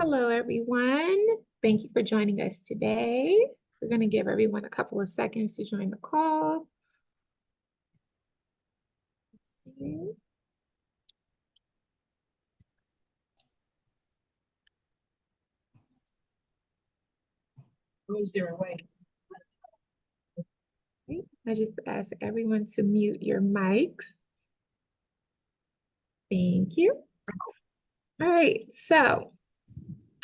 Hello, everyone. Thank you for joining us today. So we're going to give everyone a couple of seconds to join the call. Is there a way? I just ask everyone to mute your mics. Thank you. All right, so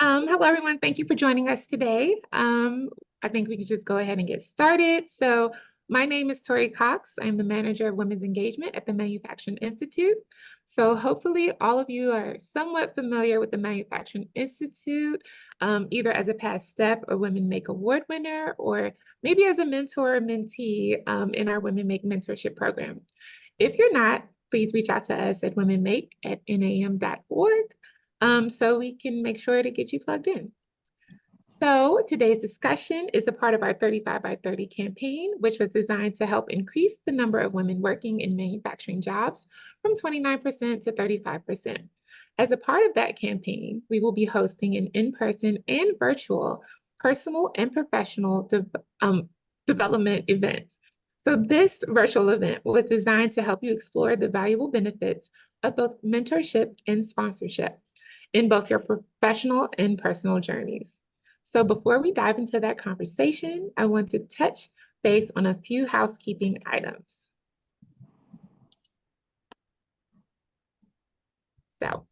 hello, everyone. Thank you for joining us today. I think we could just go ahead and get started. So my name is Tori Cox. I'm the manager of women's engagement at the Manufacturing Institute. So hopefully all of you are somewhat familiar with the Manufacturing Institute, either as a past step or Women Make Award winner, or maybe as a mentor or mentee in our Women Make Mentorship program. If you're not, please reach out to us at womenmake@nam.org. So we can make sure to get you plugged in. So today's discussion is a part of our 35 by 30 campaign, which was designed to help increase the number of women working in manufacturing jobs from 29% to 35%. As a part of that campaign, we will be hosting an in-person and virtual personal and professional development events. So this virtual event was designed to help you explore the valuable benefits of both mentorship and sponsorship in both your professional and personal journeys. So before we dive into that conversation, I want to touch base on a few housekeeping items. So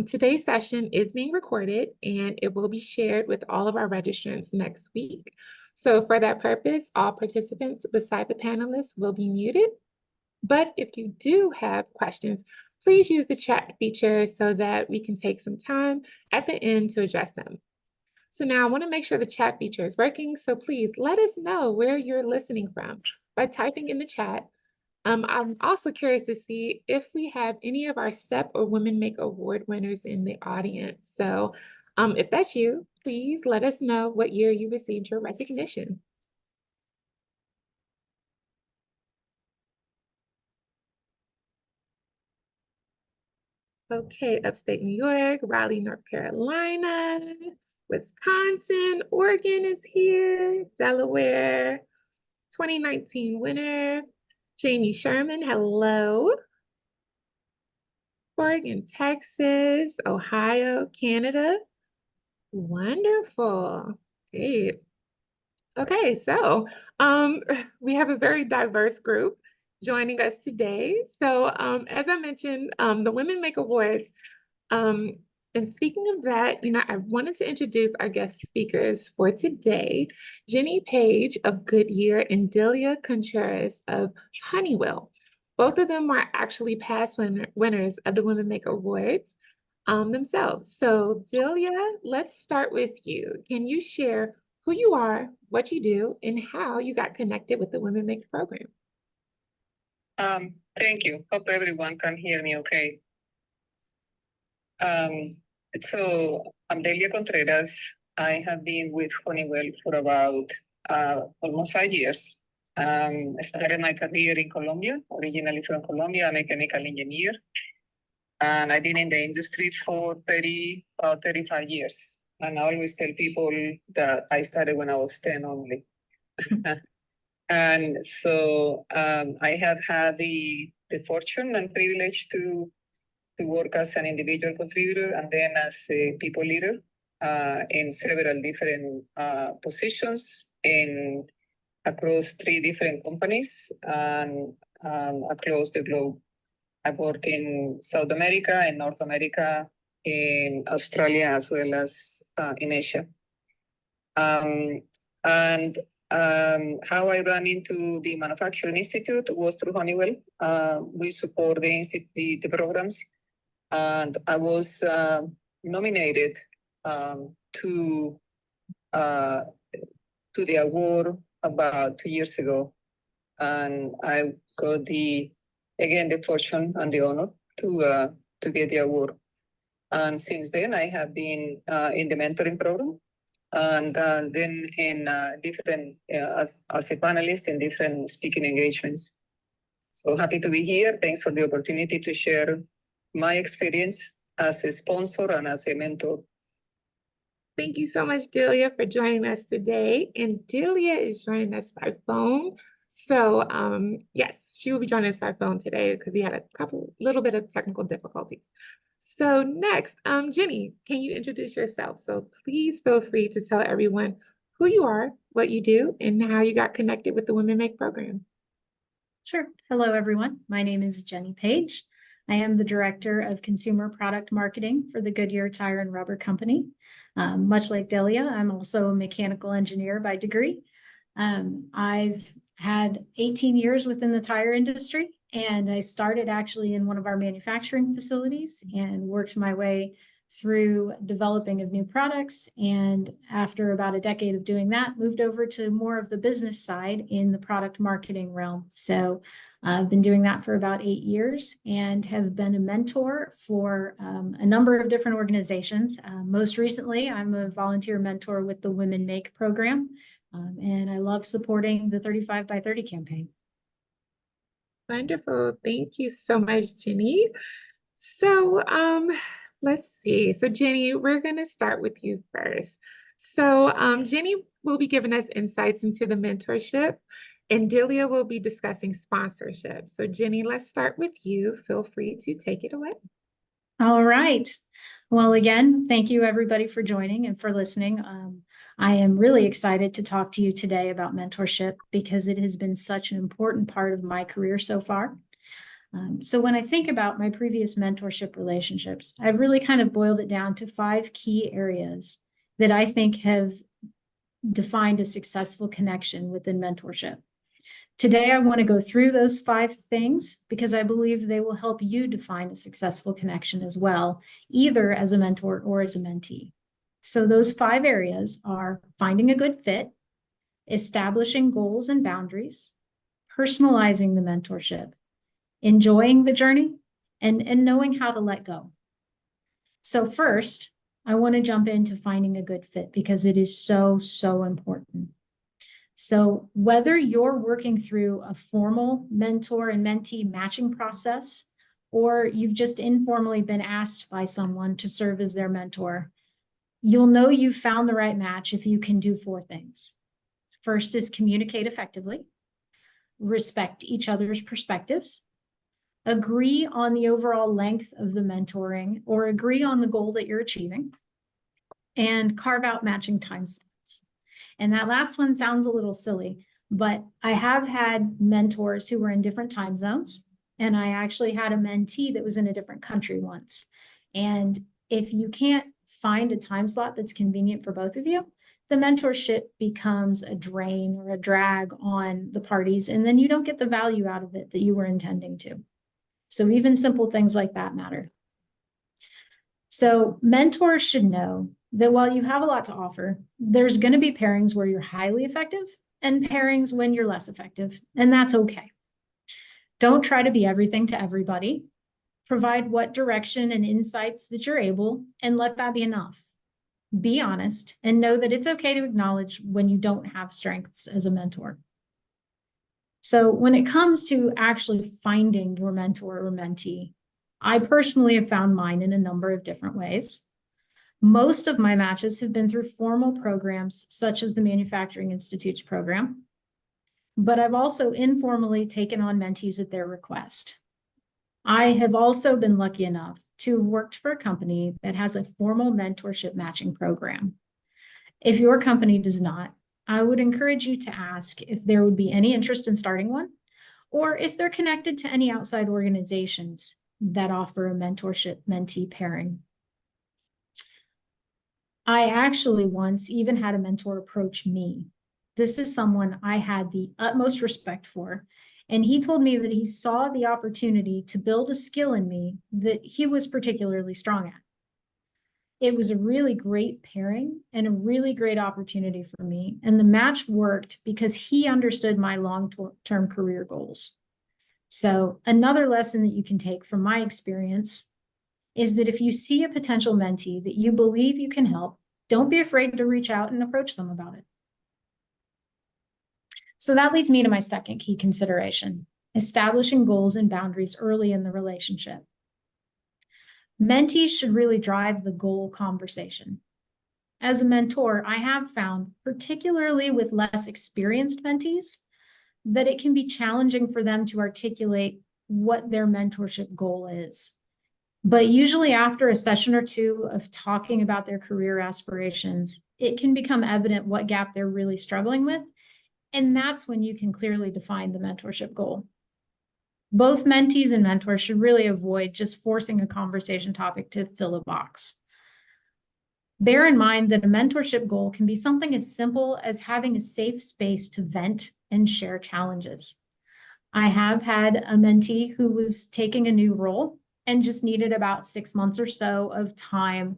today's session is being recorded and it will be shared with all of our registrants next week. So for that purpose, all participants beside the panelists will be muted. But if you do have questions, please use the chat feature so that we can take some time at the end to address them. So now I want to make sure the chat feature is working. So please let us know where you're listening from by typing in the chat. I'm also curious to see if we have any of our STEP or Women Make Award winners in the audience. So if that's you, please let us know what year you received your recognition. Okay, upstate New York, Raleigh, North Carolina, Wisconsin, Oregon is here, Delaware, 2019 winner, Jamie Sherman, hello. Oregon, Texas, Ohio, Canada. Wonderful, great. Okay, so we have a very diverse group joining us today. So as I mentioned, the Women Make Awards. And speaking of that, I wanted to introduce our guest speakers for today, Jenny Paige of Goodyear and Delia Contreras of Honeywell. Both of them are actually past winners of the Women Make Awards themselves. So Delia, let's start with you. Can you share who you are, what you do, and how you got connected with the Women Make program? Thank you. Hope everyone can hear me okay. So I'm Delia Contreras. I have been with Honeywell for about almost 5 years. I started my career in Colombia, originally from Colombia. I'm a chemical engineer. And I've been in the industry for 35 years. And I always tell people that I started when I was 10 only. And so I have had the fortune and privilege to work as an individual contributor and then as a people leader in several different positions across 3 different companies and across the globe. I've worked in South America and North America, in Australia, as well as in Asia. How I ran into the Manufacturing Institute was through Honeywell. We support the programs. And I was nominated to the award about 2 years ago. And I got the fortune and the honor to get the award. And since then, I have been in the mentoring program, and then in different as a panelist in different speaking engagements. So happy to be here. Thanks for the opportunity to share my experience as a sponsor and as a mentor Thank you so much, Delia, for joining us today. And Delia is joining us by phone. So yes, she will be joining us by phone today because we had a little bit of technical difficulties. So next, Jenny, can you introduce yourself? So please feel free to tell everyone who you are, what you do, and how you got connected with the Women Make program. Sure. Hello, everyone. My name is Jenny Paige. I am the Director of Consumer Product Marketing for the Goodyear Tire and Rubber Company. Much like Delia, I'm also a mechanical engineer by degree. I've had 18 years within the tire industry, and I started actually in one of our manufacturing facilities and worked my way through developing of new products. And after about a decade of doing that, moved over to more of the business side in the product marketing realm. So I've been doing that for about 8 years and have been a mentor for a number of different organizations. Most recently, I'm a volunteer mentor with the Women Make program, and I love supporting the 35 by 30 campaign. Wonderful. Thank you so much, Jenny. So let's see. So Jenny, we're going to start with you first. So Jenny will be giving us insights into the mentorship, and Delia will be discussing sponsorship. So Jenny, let's start with you. Feel free to take it away. All right. Well, again, thank you everybody for joining and for listening. I am really excited to talk to you today about mentorship because it has been such an important part of my career so far. So when I think about my previous mentorship relationships, I've really kind of boiled it down to 5 key areas that I think have defined a successful connection within mentorship. Today, I want to go through those 5 things because I believe they will help you define a successful connection as well, either as a mentor or as a mentee. So those 5 areas are finding a good fit, establishing goals and boundaries, personalizing the mentorship, enjoying the journey, and knowing how to let go. So first, I want to jump into finding a good fit because it is so, so important. So whether you're working through a formal mentor and mentee matching process, or you've just informally been asked by someone to serve as their mentor, you'll know you've found the right match if you can do 4 things. First is communicate effectively, respect each other's perspectives, agree on the overall length of the mentoring or agree on the goal that you're achieving, and carve out matching time slots. And that last one sounds a little silly, but I have had mentors who were in different time zones, and I actually had a mentee that was in a different country once. And if you can't find a time slot that's convenient for both of you, the mentorship becomes a drain or a drag on the parties, and then you don't get the value out of it that you were intending to. So even simple things like that matter. So mentors should know that while you have a lot to offer, there's going to be pairings where you're highly effective and pairings when you're less effective, and that's okay. Don't try to be everything to everybody. Provide what direction and insights that you're able, and let that be enough. Be honest and know that it's okay to acknowledge when you don't have strengths as a mentor. So when it comes to actually finding your mentor or mentee, I personally have found mine in a number of different ways. Most of my matches have been through formal programs such as the Manufacturing Institute's program, but I've also informally taken on mentees at their request. I have also been lucky enough to have worked for a company that has a formal mentorship matching program. If your company does not, I would encourage you to ask if there would be any interest in starting one, or if they're connected to any outside organizations that offer a mentorship mentee pairing. I actually once even had a mentor approach me. This is someone I had the utmost respect for, and he told me that he saw the opportunity to build a skill in me that he was particularly strong at. It was a really great pairing and a really great opportunity for me, and the match worked because he understood my long-term career goals. So another lesson that you can take from my experience is that if you see a potential mentee that you believe you can help, don't be afraid to reach out and approach them about it. So that leads me to my second key consideration, establishing goals and boundaries early in the relationship. Mentees should really drive the goal conversation. As a mentor, I have found, particularly with less experienced mentees, that it can be challenging for them to articulate what their mentorship goal is. But usually after a session or two of talking about their career aspirations, it can become evident what gap they're really struggling with. And that's when you can clearly define the mentorship goal. Both mentees and mentors should really avoid just forcing a conversation topic to fill a box. Bear in mind that a mentorship goal can be something as simple as having a safe space to vent and share challenges. I have had a mentee who was taking a new role and just needed about 6 months or so of time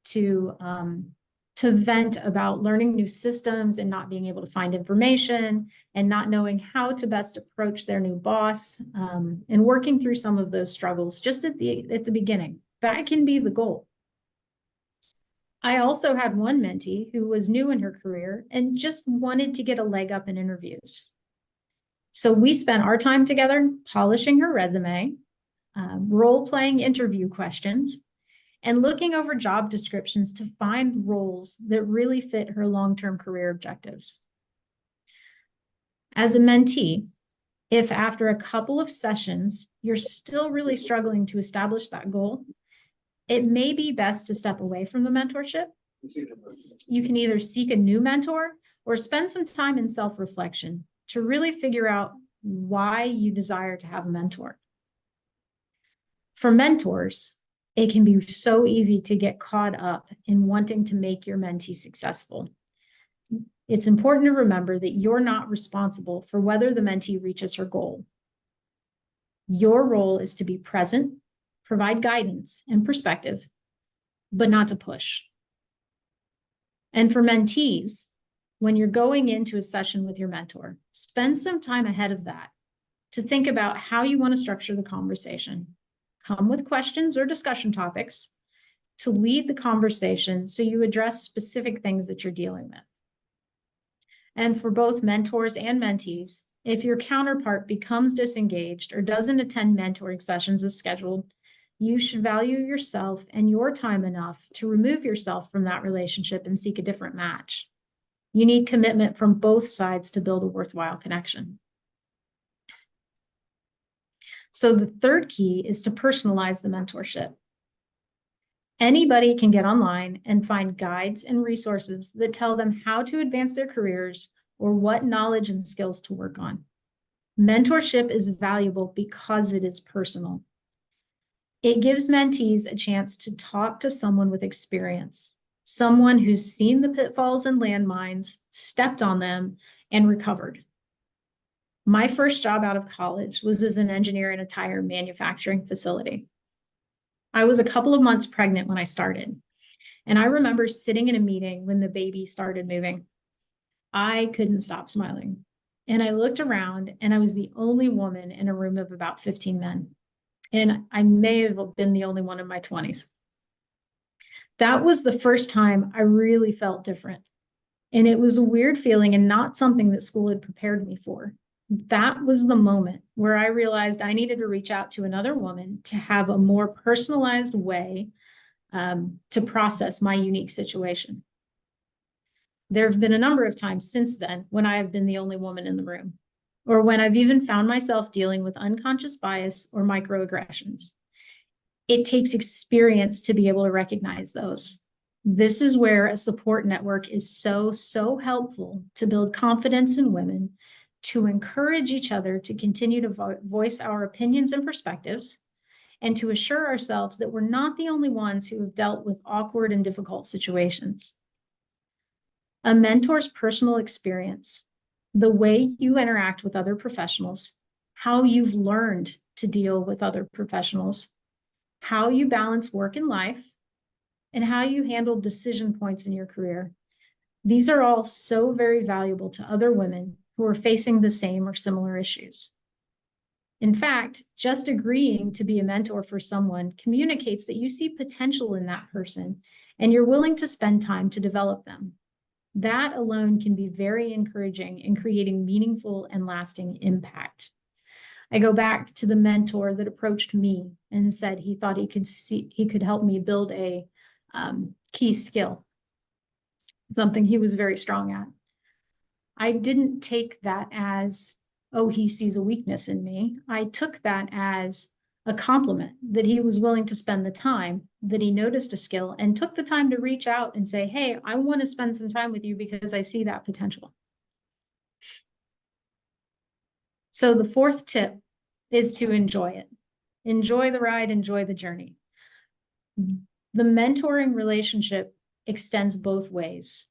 to vent about learning new systems and not being able to find information and not knowing how to best approach their new boss, and working through some of those struggles just at the beginning. That can be the goal. I also had one mentee who was new in her career and just wanted to get a leg up in interviews. So we spent our time together polishing her resume, role-playing interview questions, and looking over job descriptions to find roles that really fit her long-term career objectives. As a mentee, if after a couple of sessions, you're still really struggling to establish that goal, it may be best to step away from the mentorship. You can either seek a new mentor or spend some time in self-reflection to really figure out why you desire to have a mentor. For mentors, it can be so easy to get caught up in wanting to make your mentee successful. It's important to remember that you're not responsible for whether the mentee reaches her goal. Your role is to be present, provide guidance and perspective, but not to push. And for mentees, when you're going into a session with your mentor, spend some time ahead of that to think about how you want to structure the conversation. Come with questions or discussion topics to lead the conversation so you address specific things that you're dealing with. And for both mentors and mentees, if your counterpart becomes disengaged or doesn't attend mentoring sessions as scheduled, you should value yourself and your time enough to remove yourself from that relationship and seek a different match. You need commitment from both sides to build a worthwhile connection. So the third key is to personalize the mentorship. Anybody can get online and find guides and resources that tell them how to advance their careers or what knowledge and skills to work on. Mentorship is valuable because it is personal. It gives mentees a chance to talk to someone with experience, someone who's seen the pitfalls and landmines, stepped on them, and recovered. My first job out of college was as an engineer in a tire manufacturing facility. I was a couple of months pregnant when I started, and I remember sitting in a meeting when the baby started moving. I couldn't stop smiling, and I looked around, and I was the only woman in a room of about 15 men. And I may have been the only one in my 20s. That was the first time I really felt different. And it was a weird feeling and not something that school had prepared me for. That was the moment where I realized I needed to reach out to another woman to have a more personalized way to process my unique situation. There have been a number of times since then when I have been the only woman in the room, or when I've even found myself dealing with unconscious bias or microaggressions. It takes experience to be able to recognize those. This is where a support network is so helpful to build confidence in women, to encourage each other to continue to voice our opinions and perspectives, and to assure ourselves that we're not the only ones who have dealt with awkward and difficult situations. A mentor's personal experience, the way you interact with other professionals, how you've learned to deal with other professionals, how you balance work and life, and how you handle decision points in your career. These are all so very valuable to other women who are facing the same or similar issues. In fact, just agreeing to be a mentor for someone communicates that you see potential in that person and you're willing to spend time to develop them. That alone can be very encouraging in creating meaningful and lasting impact. I go back to the mentor that approached me and said he thought he could help me build a key skill. something he was very strong at. I didn't take that as, oh, he sees a weakness in me. I took that as a compliment that he was willing to spend the time, that he noticed a skill and took the time to reach out and say, hey, I want to spend some time with you because I see that potential. So the fourth tip is to enjoy it. Enjoy the ride, enjoy the journey. The mentoring relationship extends both ways.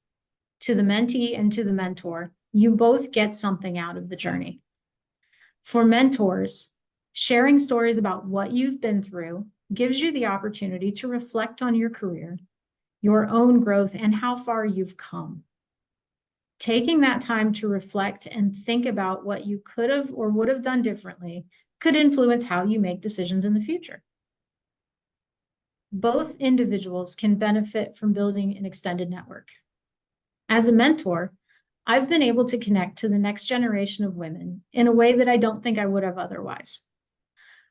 To the mentee and to the mentor, you both get something out of the journey. For mentors, sharing stories about what you've been through gives you the opportunity to reflect on your career, your own growth, and how far you've come. Taking that time to reflect and think about what you could have or would have done differently could influence how you make decisions in the future. Both individuals can benefit from building an extended network. As a mentor, I've been able to connect to the next generation of women in a way that I don't think I would have otherwise.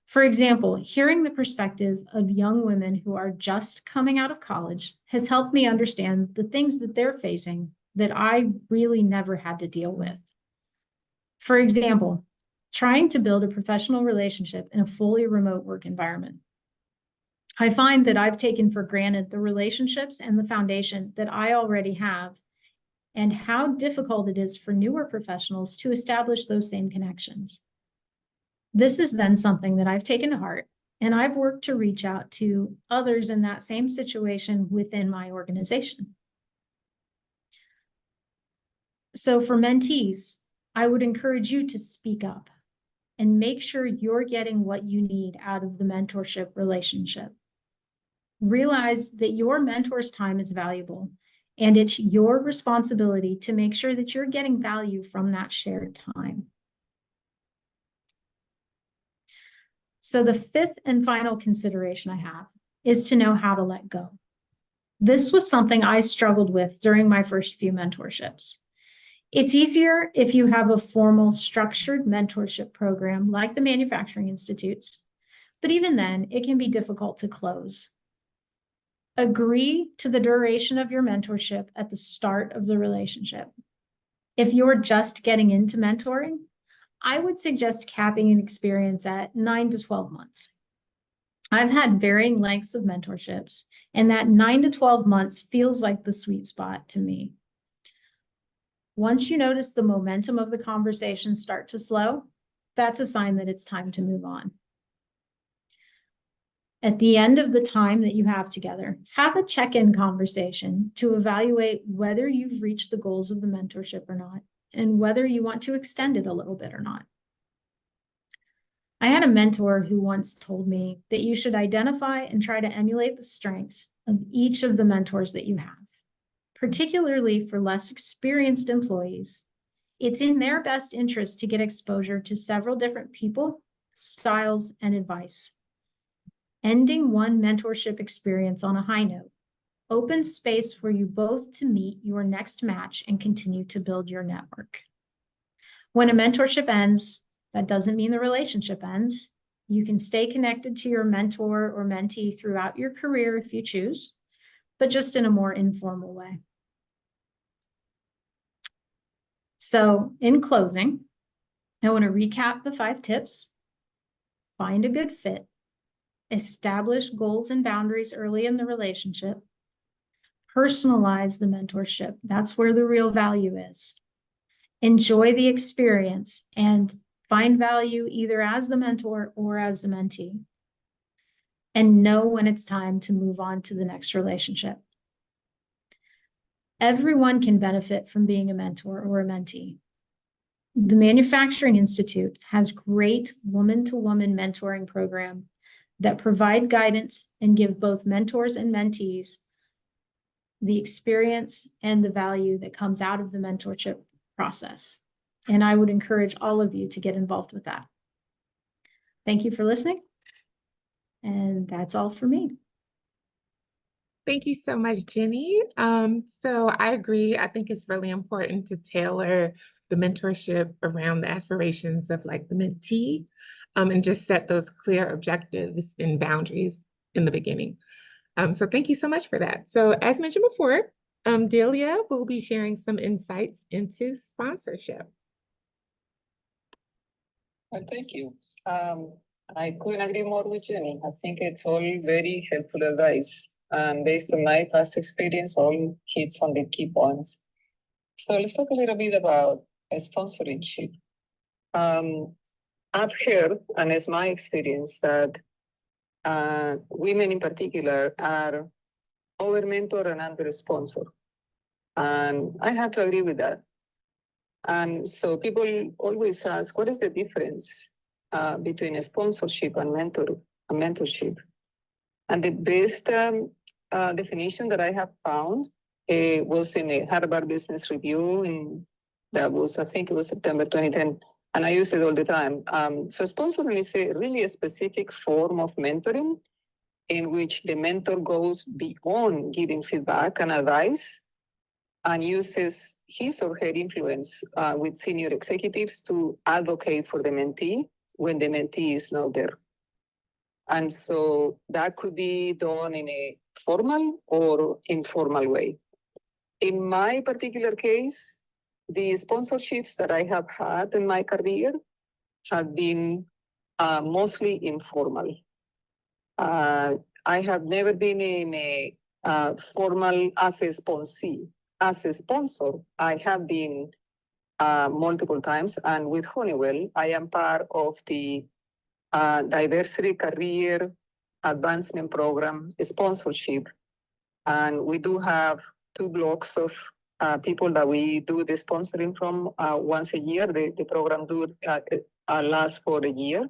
For example, hearing the perspective of young women who are just coming out of college has helped me understand the things that they're facing that I really never had to deal with. For example, trying to build a professional relationship in a fully remote work environment. I find that I've taken for granted the relationships and the foundation that I already have, and how difficult it is for newer professionals to establish those same connections. This is then something that I've taken to heart, and I've worked to reach out to others in that same situation within my organization. So for mentees, I would encourage you to speak up and make sure you're getting what you need out of the mentorship relationship. Realize that your mentor's time is valuable, and it's your responsibility to make sure that you're getting value from that shared time. So the fifth and final consideration I have is to know how to let go. This was something I struggled with during my first few mentorships. It's easier if you have a formal, structured mentorship program like the Manufacturing Institutes, but even then, it can be difficult to close. Agree to the duration of your mentorship at the start of the relationship. If you're just getting into mentoring, I would suggest capping an experience at 9 to 12 months. I've had varying lengths of mentorships, and that 9 to 12 months feels like the sweet spot to me. Once you notice the momentum of the conversation start to slow, that's a sign that it's time to move on. At the end of the time that you have together, have a check-in conversation to evaluate whether you've reached the goals of the mentorship or not, and whether you want to extend it a little bit or not. I had a mentor who once told me that you should identify and try to emulate the strengths of each of the mentors that you have, particularly for less experienced employees. It's in their best interest to get exposure to several different people, styles, and advice. Ending one mentorship experience on a high note opens space for you both to meet your next match and continue to build your network. When a mentorship ends, that doesn't mean the relationship ends. You can stay connected to your mentor or mentee throughout your career if you choose, but just in a more informal way. So in closing, I want to recap the 5 tips. Find a good fit. Establish goals and boundaries early in the relationship. Personalize the mentorship. That's where the real value is. Enjoy the experience and find value either as the mentor or as the mentee. And know when it's time to move on to the next relationship. Everyone can benefit from being a mentor or a mentee. The Manufacturing Institute has great woman-to-woman mentoring program that provide guidance and give both mentors and mentees the experience and the value that comes out of the mentorship process. And I would encourage all of you to get involved with that. Thank you for listening. And that's all for me. Thank you so much, Jenny. So I agree. I think it's really important to tailor the mentorship around the aspirations of like the mentee, and just set those clear objectives and boundaries in the beginning. So thank you so much for that. So as mentioned before, Delia will be sharing some insights into sponsorship. Well, thank you. I couldn't agree more with Jenny. I think it's all very helpful advice. Based on my past experience, all hits on the key points. So let's talk a little bit about sponsorship. I've heard, and it's my experience, that women in particular are over-mentor and under-sponsor. And I have to agree with that. And so people always ask, what is the difference between a sponsorship and mentorship? And the best definition that I have found was in a Harvard Business Review, and that was, I think it was September 2010, and I use it all the time. So sponsoring is really a specific form of mentoring in which the mentor goes beyond giving feedback and advice and uses his or her influence with senior executives to advocate for the mentee when the mentee is not there. And so that could be done in a formal or informal way. In my particular case, the sponsorships that I have had in my career have been mostly informal. I have never been in a formal as a sponsee. As a sponsor, I have been multiple times, and with Honeywell, I am part of the Diversity Career Advancement Program sponsorship. And we do have 2 blocks of people that we do the sponsoring from once a year. The program lasts for a year.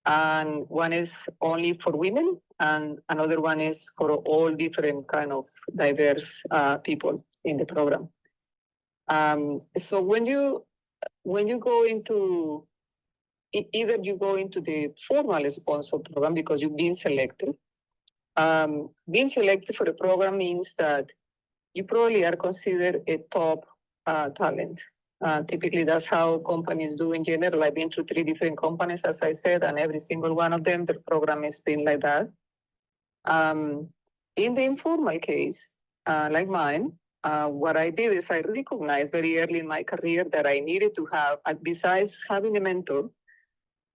And one is only for women, and another one is for all different kind of diverse people in the program. So when you go into, either you go into the formal sponsor program because you've been selected. Being selected for the program means that you probably are considered a top talent. Typically, that's how companies do in general. I've been through 3 different companies, as I said, and every single one of them, the program has been like that. In the informal case, like mine, what I did is I recognized very early in my career that I needed to have, besides having a mentor,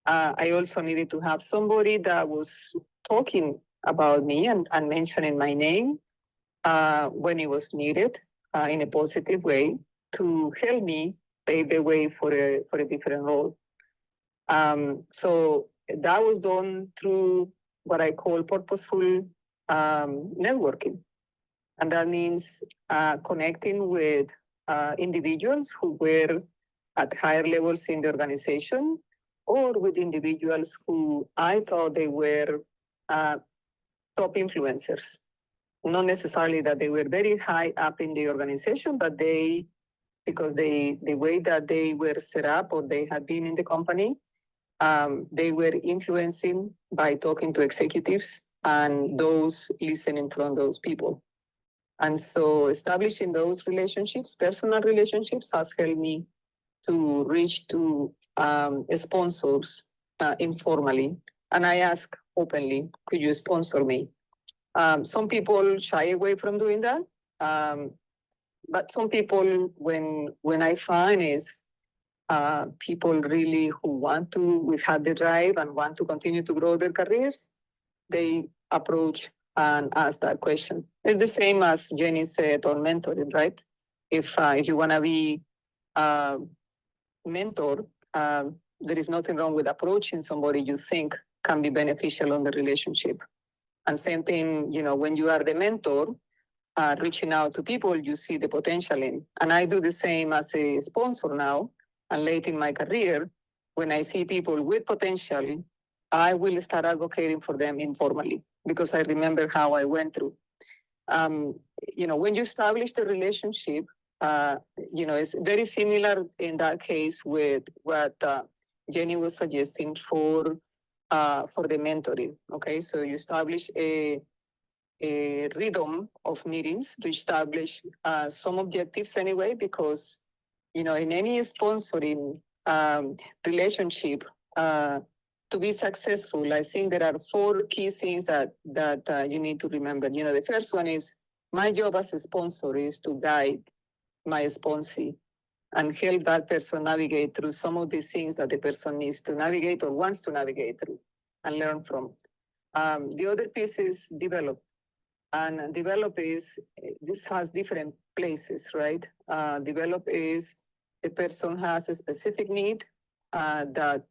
I also needed to have somebody that was talking about me and mentioning my name when it was needed in a positive way to help me pave the way for a different role. So that was done through what I call purposeful networking. And that means connecting with individuals who were at higher levels in the organization, or with individuals who I thought they were top influencers. Not necessarily that they were very high up in the organization, but because the way that they were set up or they had been in the company, they were influencing by talking to executives and those listening from those people. And so establishing those relationships, personal relationships, has helped me to reach to sponsors informally. And I ask openly, could you sponsor me? Some people shy away from doing that. But some people, when I find is people really who want to, have the drive and want to continue to grow their careers, they approach and ask that question. It's the same as Jenny said on mentoring, right? If you want to be mentor, there is nothing wrong with approaching somebody you think can be beneficial on the relationship. And same thing, when you are the mentor, reaching out to people you see the potential in. And I do the same as a sponsor now, and late in my career, when I see people with potential, I will start advocating for them informally, because I remember how I went through. When you establish the relationship, it's very similar in that case with what Jenny was suggesting for the mentoring. Okay, so you establish a rhythm of meetings to establish some objectives anyway, because in any sponsoring relationship, to be successful, I think there are 4 key things that you need to remember. The first one is my job as a sponsor is to guide my sponsee and help that person navigate through some of these things that the person needs to navigate or wants to navigate through and learn from. The other piece is develop. And develop is, this has different places, right? Develop is the person has a specific need that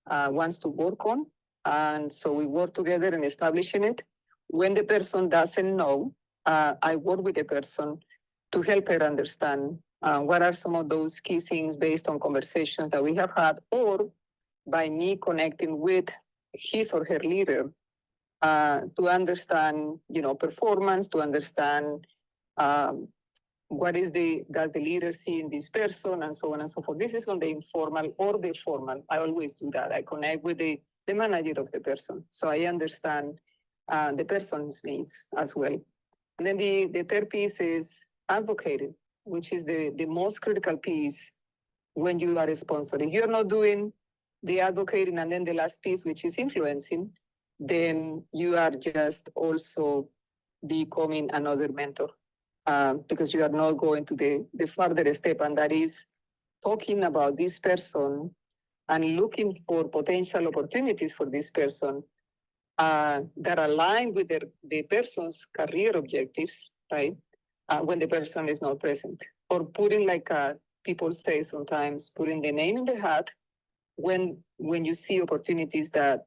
wants to work on. And so we work together in establishing it. When the person doesn't know, I work with the person to help her understand what are some of those key things based on conversations that we have had, or by me connecting with his or her leader to understand, performance, to understand what does the leader see in this person, and so on and so forth. This is on the informal or the formal. I always do that. I connect with the manager of the person, so I understand the person's needs as well. And then the third piece is advocating, which is the most critical piece when you are a sponsor. If you're not doing the advocating and then the last piece, which is influencing, then you are just also becoming another mentor because you are not going to the further step, and that is talking about this person and looking for potential opportunities for this person that align with the person's career objectives, right? When the person is not present, or putting, like people say sometimes, putting the name in the hat when you see opportunities that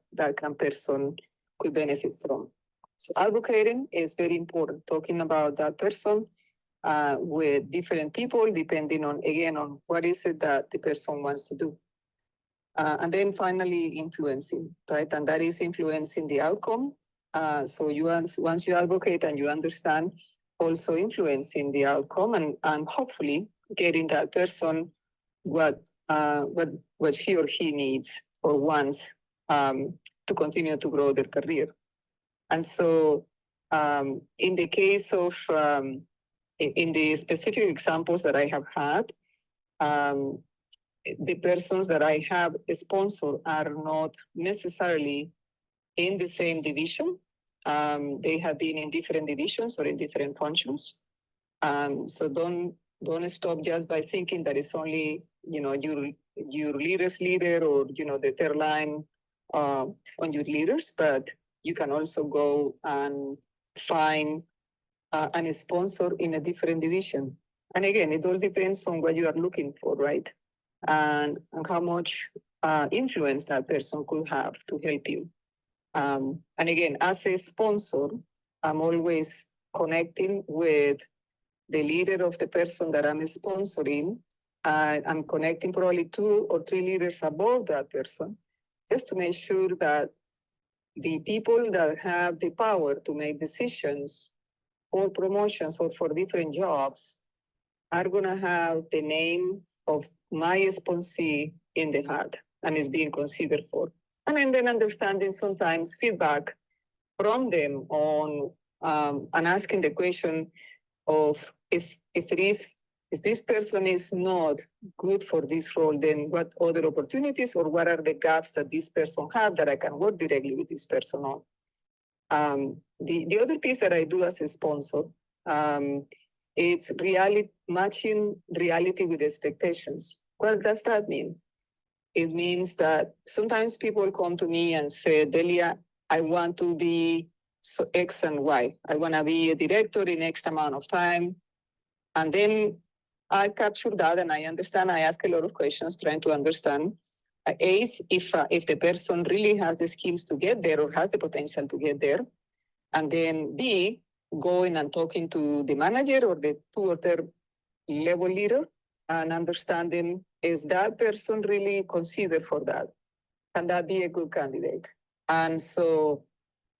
person could benefit from. So advocating is very important, talking about that person with different people, depending on, again, on what is it that the person wants to do. And then finally, influencing, right? And that is influencing the outcome. So you once you advocate and you understand, also influencing the outcome and hopefully getting that person what she or he needs or wants to continue to grow their career. And so in the case of, in the specific examples that I have had, the persons that I have sponsored are not necessarily in the same division. They have been in different divisions or in different functions. So don't stop just by thinking that it's only, your leader's leader or, the third line on your leaders, but you can also go and find a sponsor in a different division. And again, it all depends on what you are looking for, right? And how much influence that person could have to help you. And again, as a sponsor, I'm always connecting with the leader of the person that I'm sponsoring. I'm connecting probably 2 or 3 leaders above that person, just to make sure that the people that have the power to make decisions or promotions or for different jobs are going to have the name of my sponsee in the hat and is being considered for. And then understanding sometimes feedback from them on and asking the question of if this person is not good for this role, then what other opportunities or what are the gaps that this person have that I can work directly with this person on. The other piece that I do as a sponsor, it's matching reality with expectations. What does that mean? It means that sometimes people come to me and say, Delia, I want to be so X and Y. I want to be a director in X amount of time. And then I capture that and I understand. I ask a lot of questions trying to understand A, if the person really has the skills to get there or has the potential to get there. And then B, going and talking to the manager or the 2 or 3 level leader and understanding, is that person really considered for that? Can that be a good candidate? And so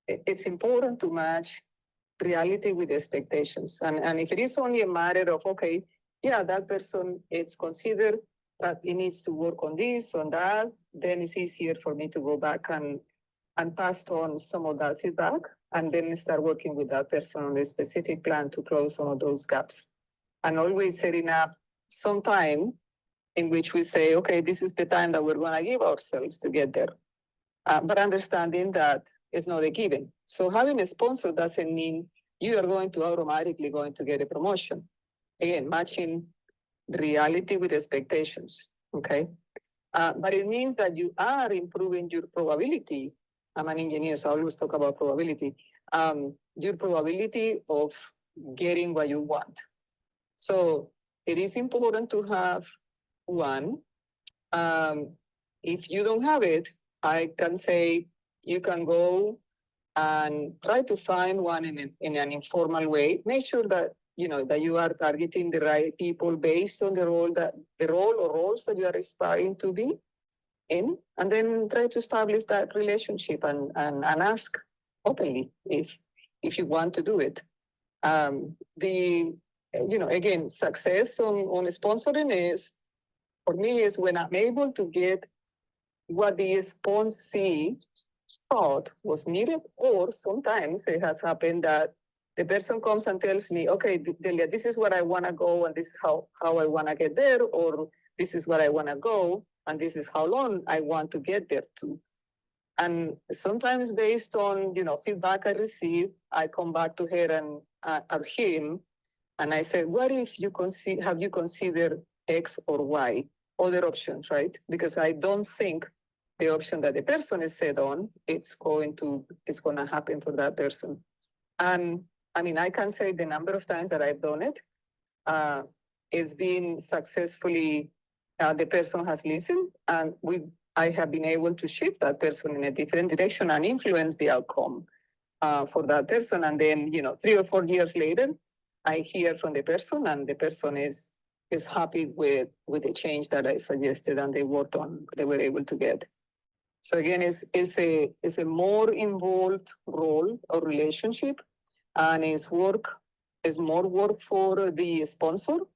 it's important to match reality with expectations. And if it is only a matter of, okay, yeah, that person, it's considered that it needs to work on this, on that, then it's easier for me to go back and pass on some of that feedback and then start working with that person on a specific plan to close some of those gaps. And always setting up some time in which we say, okay, this is the time that we're going to give ourselves to get there. But understanding that it's not a given. So having a sponsor doesn't mean you are going to automatically going to get a promotion. Again, matching the reality with expectations, okay? But it means that you are improving your probability. I'm an engineer, so I always talk about probability. Your probability of getting what you want. So it is important to have one. If you don't have it, I can say you can go and try to find one in an informal way. Make sure that that you are targeting the right people based on the role or roles that you are aspiring to be in, and then try to establish that relationship and ask openly if you want to do it. Again, success on sponsoring is, for me, is when I'm able to get what the sponsee thought was needed, or sometimes it has happened that the person comes and tells me, okay, Delia, this is where I want to go, and this is how I want to get there, or this is where I want to go, and this is how long I want to get there to. And sometimes based on, feedback I receive, I come back to her and or him, and I say, what if have you considered X or Y, other options, right? Because I don't think the option that the person is set on, it's going to happen for that person. And I mean, I can say the number of times that I've done it, it's been successfully, the person has listened, and I have been able to shift that person in a different direction and influence the outcome for that person. And then, 3 or 4 years later, I hear from the person, and the person is happy with the change that I suggested, and they were able to get. So again, it's a more involved role or relationship, and it's more work for the sponsor,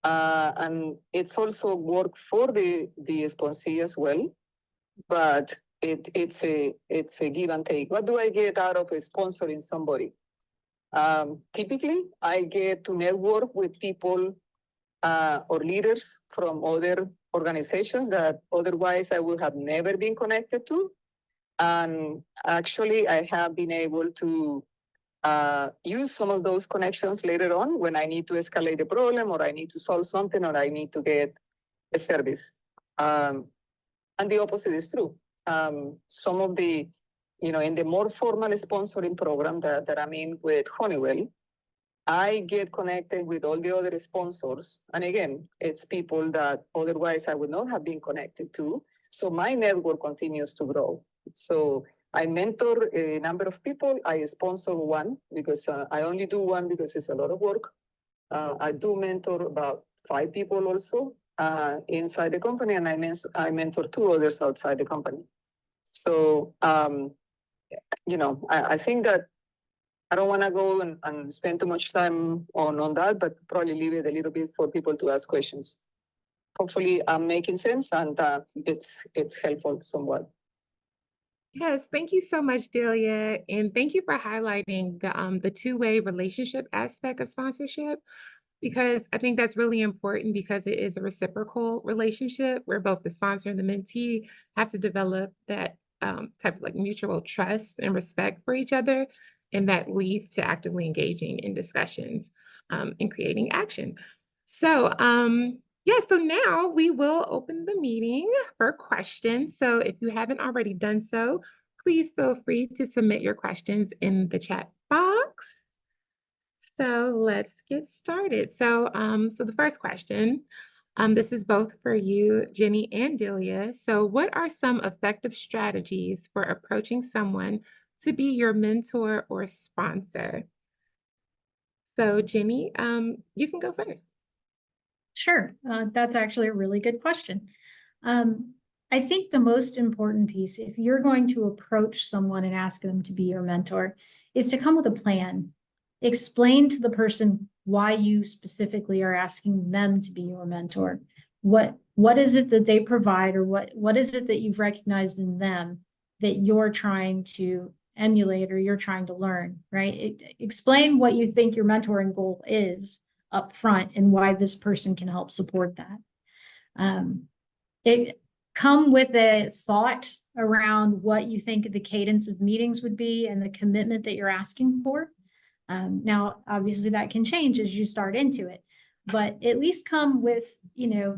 and it's also work for the sponsee as well. But it's a give and take. What do I get out of sponsoring somebody? Typically, I get to network with people or leaders from other organizations that otherwise I would have never been connected to. And actually, I have been able to use some of those connections later on when I need to escalate the problem, or I need to solve something, or I need to get a service. And the opposite is true. Some of the, in the more formal sponsoring program that I'm in with Honeywell, I get connected with all the other sponsors. And again, it's people that otherwise I would not have been connected to. So my network continues to grow. So I mentor a number of people. I sponsor one because I only do one because it's a lot of work. I do mentor about 5 people also inside the company, and I mentor 2 others outside the company. So, I think that I don't want to go and spend too much time on that, but probably leave it a little bit for people to ask questions. Hopefully, I'm making sense, and it's helpful somewhat. Yes, thank you so much, Delia. And thank you for highlighting the two-way relationship aspect of sponsorship, because I think that's really important, because it is a reciprocal relationship where both the sponsor and the mentee have to develop that type of mutual trust and respect for each other. And that leads to actively engaging in discussions and creating action. So, so now we will open the meeting for questions. So if you haven't already done so, please feel free to submit your questions in the chat box. So let's get started. So the first question, this is both for you, Jenny and Delia. So what are some effective strategies for approaching someone to be your mentor or sponsor? So Jenny, you can go first. Sure. That's actually a really good question. I think the most important piece, if you're going to approach someone and ask them to be your mentor, is to come with a plan. Explain to the person why you specifically are asking them to be your mentor. What is it that they provide, or what is it that you've recognized in them that you're trying to emulate or you're trying to learn, right? Explain what you think your mentoring goal is up front and why this person can help support that. Come with a thought around what you think the cadence of meetings would be and the commitment that you're asking for. Now, obviously that can change as you start into it, but at least come with,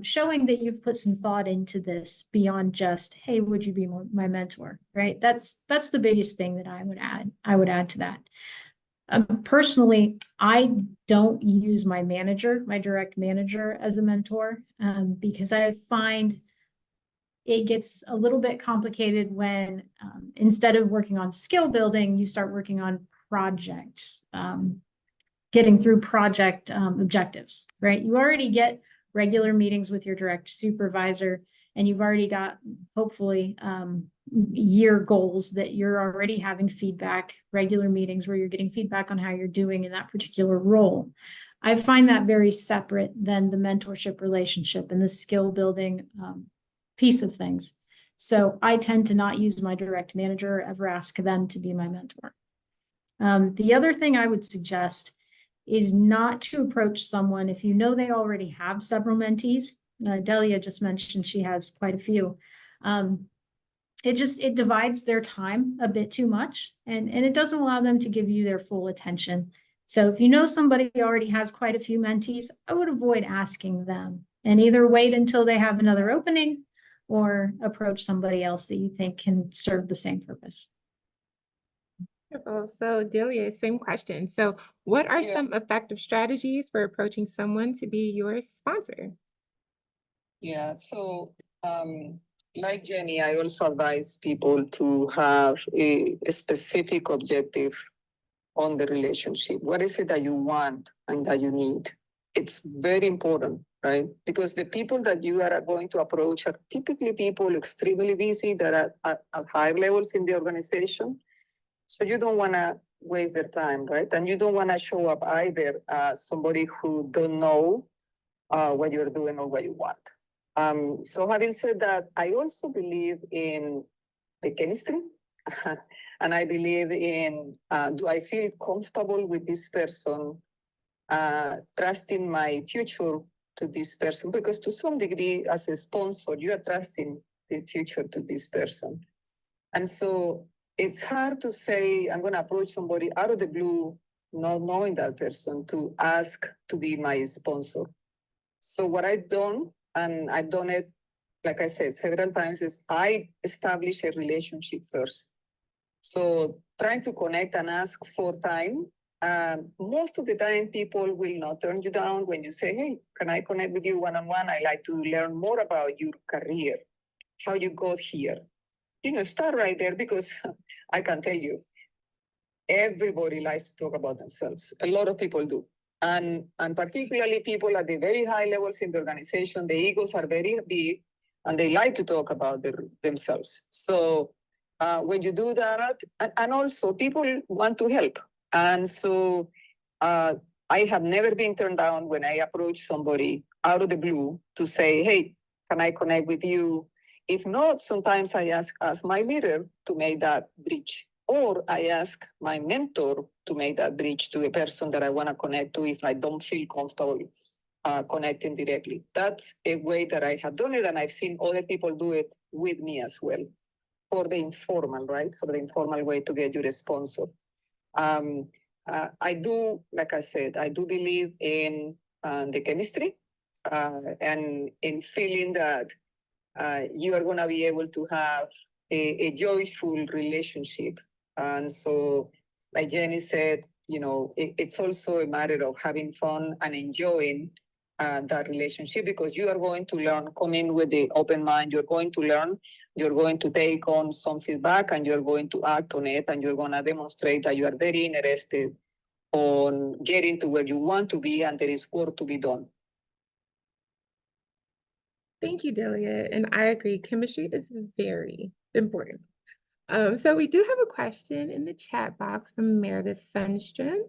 showing that you've put some thought into this beyond just, hey, would you be my mentor, right? That's the biggest thing that I would add to that. Personally, I don't use my direct manager as a mentor, because I find it gets a little bit complicated when instead of working on skill building, you start working on getting through project objectives, right? You already get regular meetings with your direct supervisor, and you've already got, hopefully, year goals that you're already having regular meetings where you're getting feedback on how you're doing in that particular role. I find that very separate than the mentorship relationship and the skill building piece of things. So I tend to not use my direct manager or ever ask them to be my mentor. The other thing I would suggest is not to approach someone if you know they already have several mentees. Delia just mentioned she has quite a few. It divides their time a bit too much, and it doesn't allow them to give you their full attention. So if you know somebody already has quite a few mentees, I would avoid asking them and either wait until they have another opening or approach somebody else that you think can serve the same purpose. Wonderful. So Delia, same question. So what are some effective strategies for approaching someone to be your sponsor? Yeah, so like Jenny, I also advise people to have a specific objective on the relationship. What is it that you want and that you need? It's very important, right? Because the people that you are going to approach are typically people extremely busy that are at higher levels in the organization. So you don't want to waste their time, right? And you don't want to show up either as somebody who don't know what you're doing or what you want. So having said that, I also believe in the chemistry. And I believe in, do I feel comfortable with this person, trusting my future to this person? Because to some degree, as a sponsor, you are trusting the future to this person. And so it's hard to say, I'm going to approach somebody out of the blue, not knowing that person, to ask to be my sponsor. So what I've done, and I've done it, like I said, several times, is I establish a relationship first. So trying to connect and ask for time. Most of the time, people will not turn you down when you say, hey, can I connect with you one-on-one? I like to learn more about your career, how you got here. Start right there, because I can tell you, everybody likes to talk about themselves. A lot of people do. And particularly people at the very high levels in the organization, the egos are very big and they like to talk about themselves. So when you do that, and also people want to help. And so I have never been turned down when I approach somebody out of the blue to say, hey, can I connect with you? If not, sometimes I ask my leader to make that bridge. Or I ask my mentor to make that bridge to a person that I want to connect to if I don't feel comfortable connecting directly. That's a way that I have done it, and I've seen other people do it with me as well. For the informal, right? For the informal way to get you a sponsor. I do, like I said, I do believe in the chemistry and in feeling that you are going to be able to have a joyful relationship. And so, like Jenny said, it's also a matter of having fun and enjoying that relationship, because you are going to learn, come in with the open mind, you're going to learn, you're going to take on some feedback, and you're going to act on it, and you're going to demonstrate that you are very interested on getting to where you want to be, and there is work to be done. Thank you, Delia. And I agree, chemistry is very important. So we do have a question in the chat box from Meredith Sundstrom.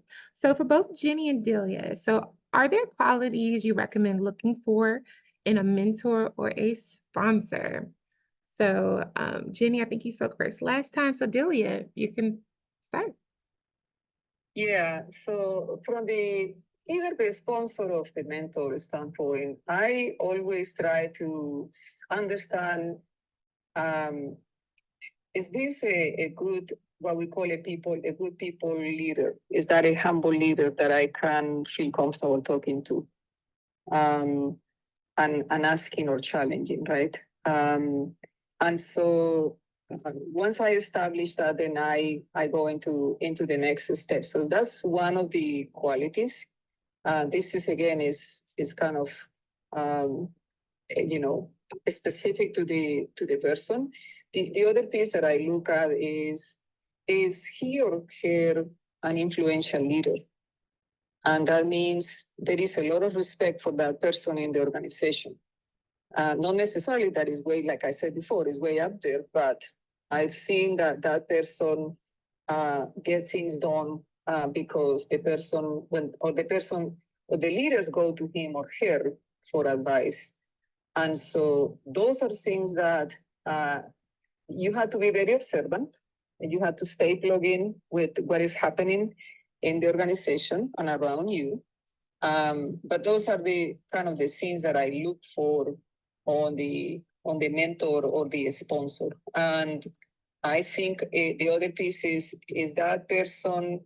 So for both Jenny and Delia, so are there qualities you recommend looking for in a mentor or a sponsor? So Jenny, I think you spoke first last time. So Delia, you can start. Yeah, so from either the sponsor of the mentor standpoint, I always try to understand, is this a good what we call a good people leader. Is that a humble leader that I can feel comfortable talking to, and asking or challenging, right? And so once I establish that, then I go into the next step. So that's one of the qualities. This is again is kind of specific to the person. The other piece that I look at is he or her an influential leader? And that means there is a lot of respect for that person in the organization. Not necessarily that is way, like I said before, is way up there, but I've seen that person gets things done because the person, or the leaders go to him or her for advice. And so those are things that you have to be very observant, and you have to stay plugged in with what is happening in the organization and around you. But those are the kind of the things that I look for on the mentor or the sponsor. And I think the other piece is that person,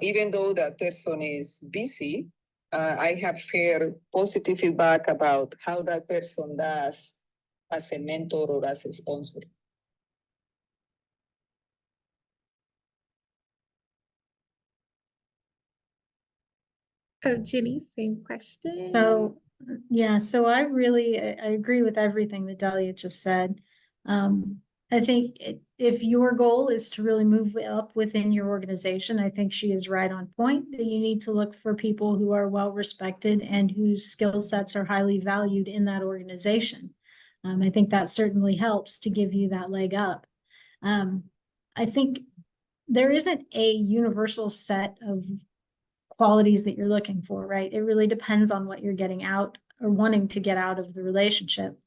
even though that person is busy, I have heard positive feedback about how that person does as a mentor or as a sponsor. Oh, Jenny, same question. So, yeah, so I agree with everything that Delia just said. I think if your goal is to really move up within your organization, I think she is right on point that you need to look for people who are well respected and whose skill sets are highly valued in that organization. I think that certainly helps to give you that leg up. I think there isn't a universal set of qualities that you're looking for, right? It really depends on what you're getting out or wanting to get out of the relationship.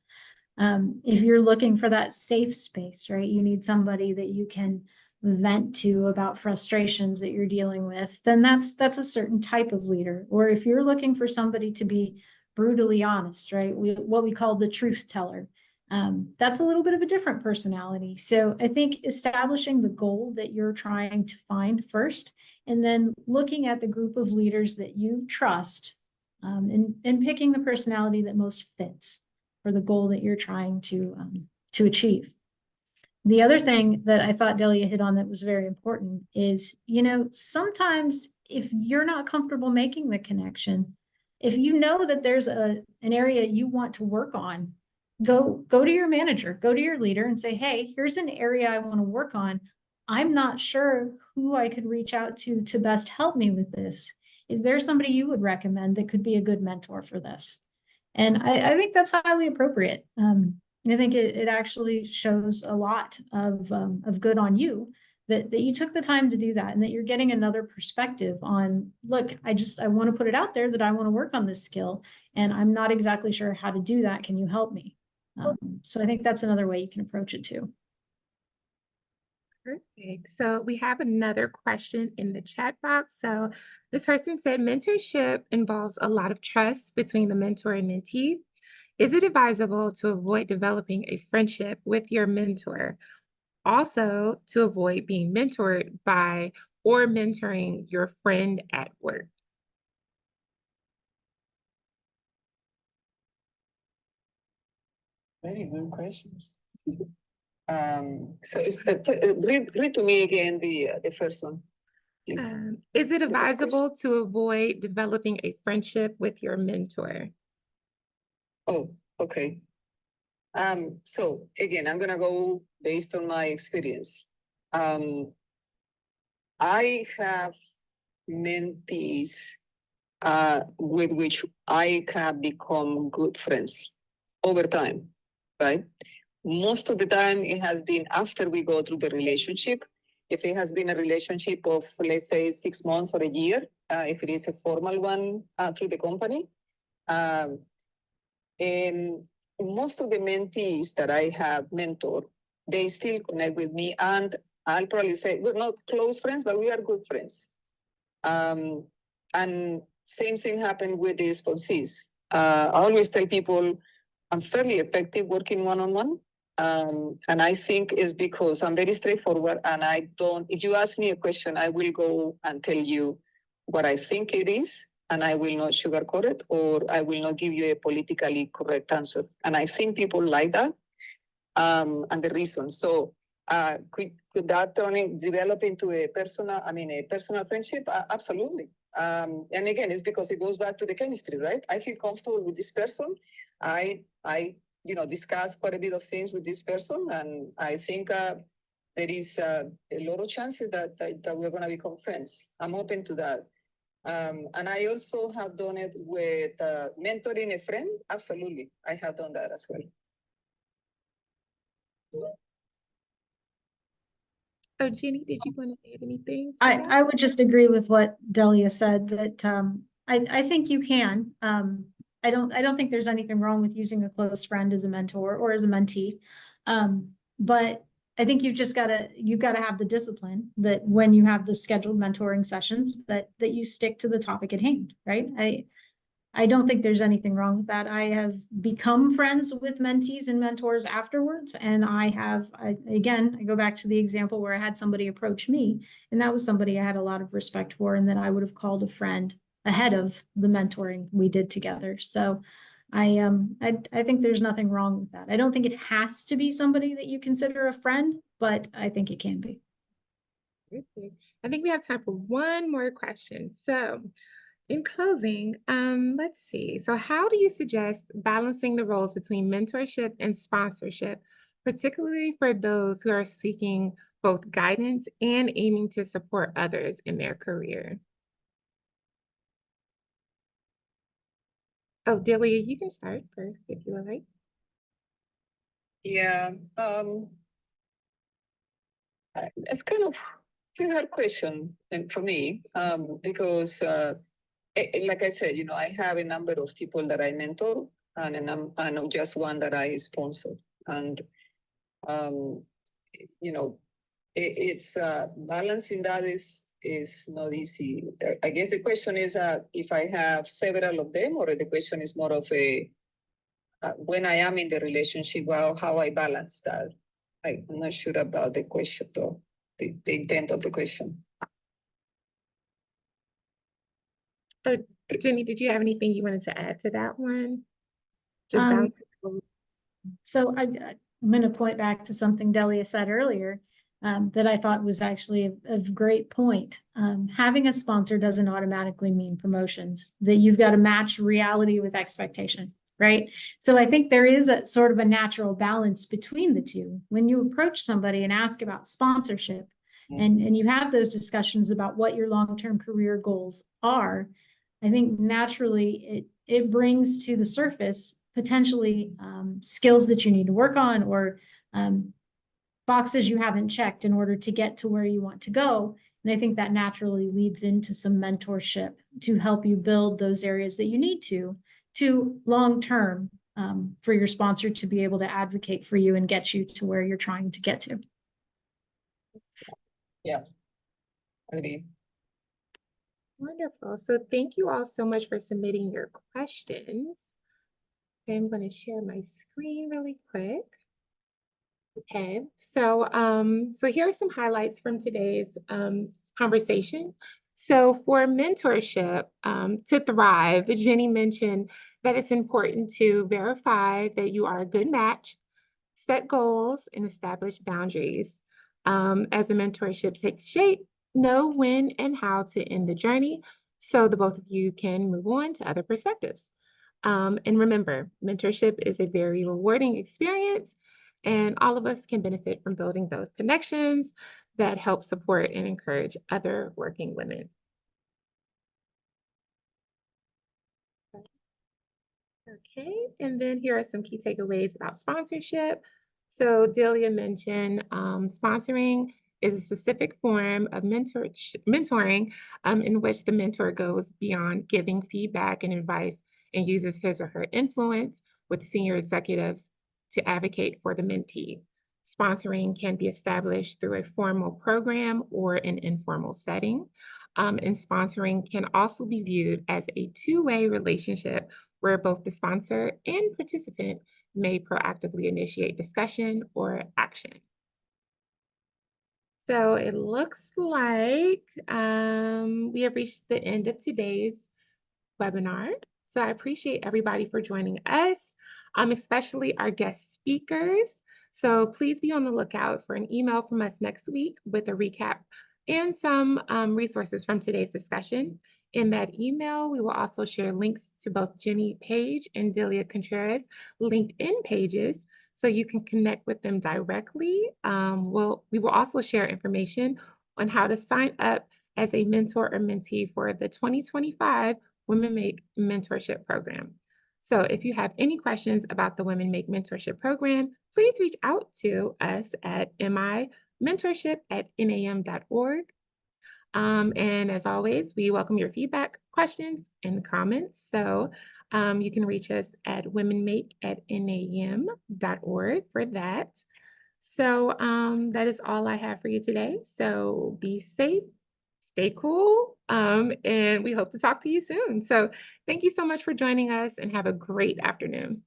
If you're looking for that safe space, right, you need somebody that you can vent to about frustrations that you're dealing with, then that's a certain type of leader. Or if you're looking for somebody to be brutally honest, right, what we call the truth teller, that's a little bit of a different personality. So I think establishing the goal that you're trying to find first, and then looking at the group of leaders that you trust, and picking the personality that most fits for the goal that you're trying to achieve. The other thing that I thought Delia hit on that was very important is, sometimes if you're not comfortable making the connection, if you know that there's an area you want to work on, go to your manager, go to your leader and say, hey, here's an area I want to work on. I'm not sure who I could reach out to best help me with this. Is there somebody you would recommend that could be a good mentor for this? And I think that's highly appropriate. I think it actually shows a lot of good on you that you took the time to do that, and that you're getting another perspective on, look, I want to put it out there that I want to work on this skill, and I'm not exactly sure how to do that. Can you help me? So I think that's another way you can approach it too. Perfect. So we have another question in the chat box. So this person said, mentorship involves a lot of trust between the mentor and mentee. Is it advisable to avoid developing a friendship with your mentor? Also, to avoid being mentored by or mentoring your friend at work? Very good questions. So read to me again the first one, please. Is it advisable to avoid developing a friendship with your mentor? Oh, okay. So again, I'm gonna go based on my experience. I have mentees with which I have become good friends over time, right? Most of the time, it has been after we go through the relationship. If it has been a relationship of, let's say, 6 months or a year, if it is a formal one through the company. And most of the mentees that I have mentored, they still connect with me. And I'll probably say we're not close friends, but we are good friends. And same thing happened with the sponsees. I always tell people I'm fairly effective working one-on-one. And I think it's because I'm very straightforward and I don't, if you ask me a question, I will go and tell you what I think it is, and I will not sugarcoat it, or I will not give you a politically correct answer. And I think people like that, and the reason. So could that develop into a personal friendship? Absolutely. And again, it's because it goes back to the chemistry, right? I feel comfortable with this person. I discuss quite a bit of things with this person, and I think there is a lot of chances that we're going to become friends. I'm open to that. And I also have done it with mentoring a friend. Absolutely. I have done that as well. Oh, Jenny, did you want to add anything to that? I would just agree with what Delia said, that I think you can. I don't think there's anything wrong with using a close friend as a mentor or as a mentee. But I think you've got to have the discipline that when you have the scheduled mentoring sessions that you stick to the topic at hand, right? I don't think there's anything wrong with that. I have become friends with mentees and mentors afterwards. And I go back to the example where I had somebody approach me, and that was somebody I had a lot of respect for, and that I would have called a friend ahead of the mentoring we did together. So I think there's nothing wrong with that. I don't think it has to be somebody that you consider a friend, but I think it can be. I think we have time for one more question. So in closing, let's see. So how do you suggest balancing the roles between mentorship and sponsorship, particularly for those who are seeking both guidance and aiming to support others in their career? Oh, Delia, you can start first if you would like. Yeah, it's kind of a hard question for me, because like I said, I have a number of people that I mentor, and just one that I sponsor. And, it's balancing that is not easy. I guess the question is if I have several of them, or the question is more of a, when I am in the relationship, well, how I balance that. I'm not sure about the question, though, the intent of the question. Jenny, did you have anything you wanted to add to that one? Just Um, balancing. So I'm going to point back to something Delia said earlier, that I thought was actually a great point. Having a sponsor doesn't automatically mean promotions, that you've got to match reality with expectation, right? So I think there is a sort of a natural balance between the two. When you approach somebody and ask about sponsorship, and you have those discussions about what your long-term career goals are, I think naturally it brings to the surface potentially skills that you need to work on, or boxes you haven't checked in order to get to where you want to go. And I think that naturally leads into some mentorship to help you build those areas that you need to long-term, for your sponsor to be able to advocate for you and get you to where you're trying to get to. Yeah, agree. Wonderful. So thank you all so much for submitting your questions. I'm going to share my screen really quick. Okay, so here are some highlights from today's conversation. So for mentorship to thrive, Jenny mentioned that it's important to verify that you are a good match, set goals, and establish boundaries. As the mentorship takes shape, know when and how to end the journey so the both of you can move on to other perspectives. And remember, mentorship is a very rewarding experience, and all of us can benefit from building those connections that help support and encourage other working women. Okay, and then here are some key takeaways about sponsorship. So Delia mentioned sponsoring is a specific form of mentoring in which the mentor goes beyond giving feedback and advice and uses his or her influence with senior executives to advocate for the mentee. Sponsoring can be established through a formal program or an informal setting. And sponsoring can also be viewed as a two-way relationship where both the sponsor and participant may proactively initiate discussion or action. So it looks like we have reached the end of today's webinar. So I appreciate everybody for joining us, especially our guest speakers. So please be on the lookout for an email from us next week with a recap and some resources from today's discussion. In that email, we will also share links to both Jenny Paige and Delia Contreras LinkedIn pages so you can connect with them directly. We will also share information on how to sign up as a mentor or mentee for the 2025 Women Make Mentorship Program. So if you have any questions about the Women Make Mentorship Program, please reach out to us at mentorship@nam.org. And as always, we welcome your feedback, questions, and comments. So you can reach us at womenmake@nam.org for that. So that is all I have for you today. So be safe, stay cool, and we hope to talk to you soon. So thank you so much for joining us and have a great afternoon.